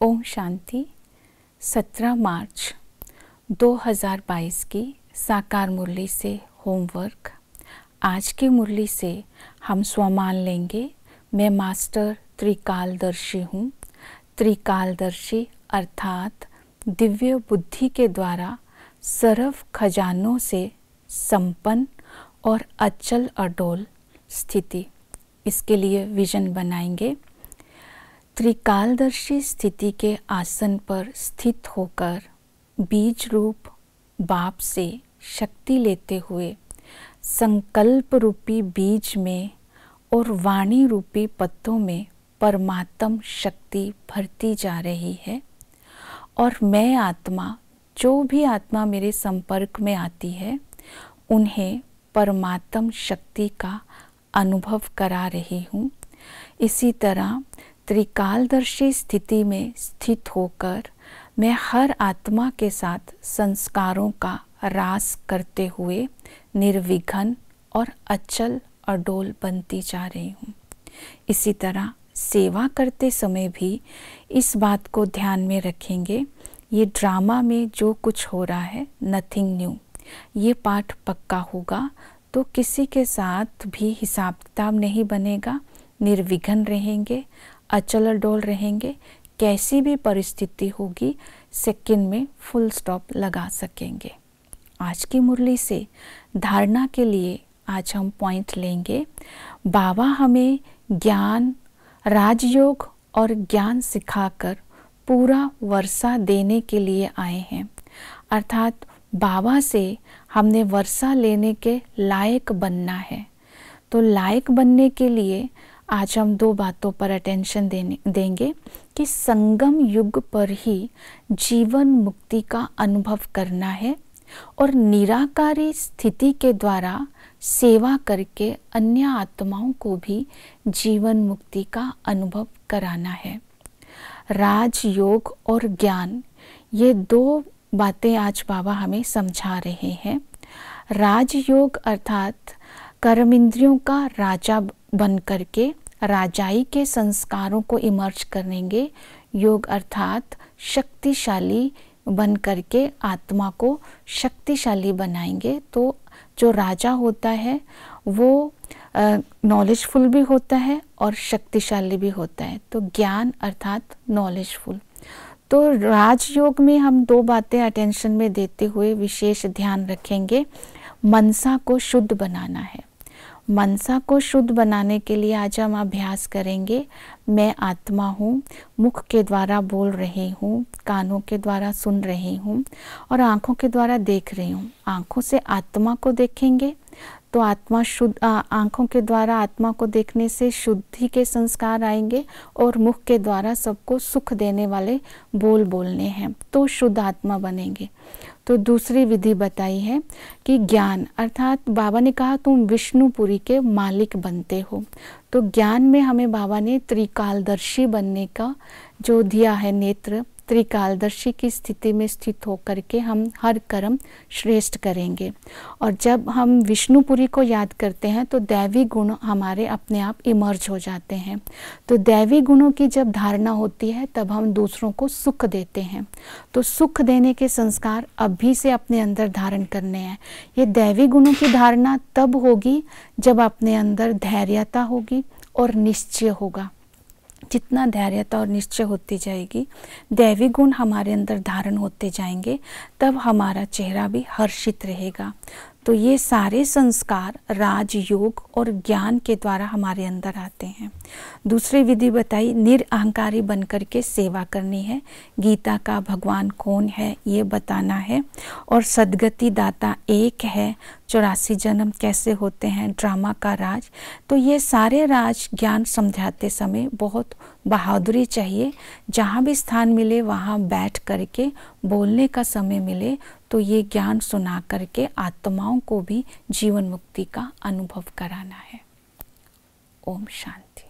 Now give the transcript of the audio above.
ओम शांति। 17 मार्च 2022 की साकार मुरली से होमवर्क। आज की मुरली से हम स्वमान लेंगे, मैं मास्टर त्रिकालदर्शी हूँ। त्रिकालदर्शी अर्थात दिव्य बुद्धि के द्वारा सर्व खजानों से संपन्न और अचल अडोल स्थिति। इसके लिए विजन बनाएंगे। त्रिकालदर्शी स्थिति के आसन पर स्थित होकर बीज रूप बाप से शक्ति लेते हुए संकल्प रूपी बीज में और वाणी रूपी पत्तों में परमात्म शक्ति भरती जा रही है। और मैं आत्मा, जो भी आत्मा मेरे संपर्क में आती है, उन्हें परमात्म शक्ति का अनुभव करा रही हूँ। इसी तरह त्रिकालदर्शी स्थिति में स्थित होकर मैं हर आत्मा के साथ संस्कारों का रास करते हुए निर्विघ्न और अचल अडोल बनती जा रही हूँ। इसी तरह सेवा करते समय भी इस बात को ध्यान में रखेंगे, ये ड्रामा में जो कुछ हो रहा है नथिंग न्यू। ये पाठ पक्का होगा तो किसी के साथ भी हिसाब किताब नहीं बनेगा। निर्विघ्न रहेंगे, अचल अडोल रहेंगे। कैसी भी परिस्थिति होगी सेकंड में फुल स्टॉप लगा सकेंगे। आज की मुरली से धारणा के लिए आज हम पॉइंट लेंगे। बाबा हमें ज्ञान, राजयोग और ज्ञान सिखाकर पूरा वर्षा देने के लिए आए हैं। अर्थात बाबा से हमने वर्षा लेने के लायक बनना है। तो लायक बनने के लिए आज हम दो बातों पर अटेंशन देंगे कि संगम युग पर ही जीवन मुक्ति का अनुभव करना है और निराकारी स्थिति के द्वारा सेवा करके अन्य आत्माओं को भी जीवन मुक्ति का अनुभव कराना है। राजयोग और ज्ञान, ये दो बातें आज बाबा हमें समझा रहे हैं। राजयोग अर्थात कर्म इंद्रियों का राजा बन करके राजाई के संस्कारों को इमर्ज करेंगे। योग अर्थात शक्तिशाली बन करके आत्मा को शक्तिशाली बनाएंगे। तो जो राजा होता है वो नॉलेजफुल भी होता है और शक्तिशाली भी होता है। तो ज्ञान अर्थात नॉलेजफुल। तो राजयोग में हम दो बातें अटेंशन में देते हुए विशेष ध्यान रखेंगे। मनसा को शुद्ध बनाना है। मनसा को शुद्ध बनाने के लिए आज हम अभ्यास करेंगे। मैं आत्मा हूँ, मुख के द्वारा बोल रही हूँ, कानों के द्वारा सुन रही हूँ और आँखों के द्वारा देख रही हूँ। आँखों से आत्मा को देखेंगे तो आत्मा शुद्ध, आँखों के द्वारा आत्मा को देखने से शुद्धि के संस्कार आएंगे और मुख के द्वारा सबको सुख देने वाले बोल बोलने हैं तो शुद्ध आत्मा बनेंगे। तो दूसरी विधि बताई है कि ज्ञान अर्थात बाबा ने कहा तुम विष्णुपुरी के मालिक बनते हो। तो ज्ञान में हमें बाबा ने त्रिकालदर्शी बनने का जो दिया है नेत्र, त्रिकालदर्शी की स्थिति में स्थित होकर के हम हर कर्म श्रेष्ठ करेंगे। और जब हम विष्णुपुरी को याद करते हैं तो दैवी गुण हमारे अपने आप इमर्ज हो जाते हैं। तो दैवी गुणों की जब धारणा होती है तब हम दूसरों को सुख देते हैं। तो सुख देने के संस्कार अभी से अपने अंदर धारण करने हैं। ये दैवी गुणों की धारणा तब होगी जब अपने अंदर धैर्यता होगी और निश्चय होगा। जितना धैर्यता और निश्चय होती जाएगी, दैवी गुण हमारे अंदर धारण होते जाएंगे, तब हमारा चेहरा भी हर्षित रहेगा। तो ये सारे संस्कार राजयोग और ज्ञान के द्वारा हमारे अंदर आते हैं। दूसरी विधि बताई, निरअहंकारी बनकर के सेवा करनी है। गीता का भगवान कौन है ये बताना है और सद्गति दाता एक है। 84 जन्म कैसे होते हैं, ड्रामा का राज। तो ये सारे राज ज्ञान समझाते समय बहुत बहादुरी चाहिए। जहाँ भी स्थान मिले वहाँ बैठ करके बोलने का समय मिले तो ये ज्ञान सुना करके आत्माओं को भी जीवन मुक्ति का अनुभव कराना है। ओम शांति।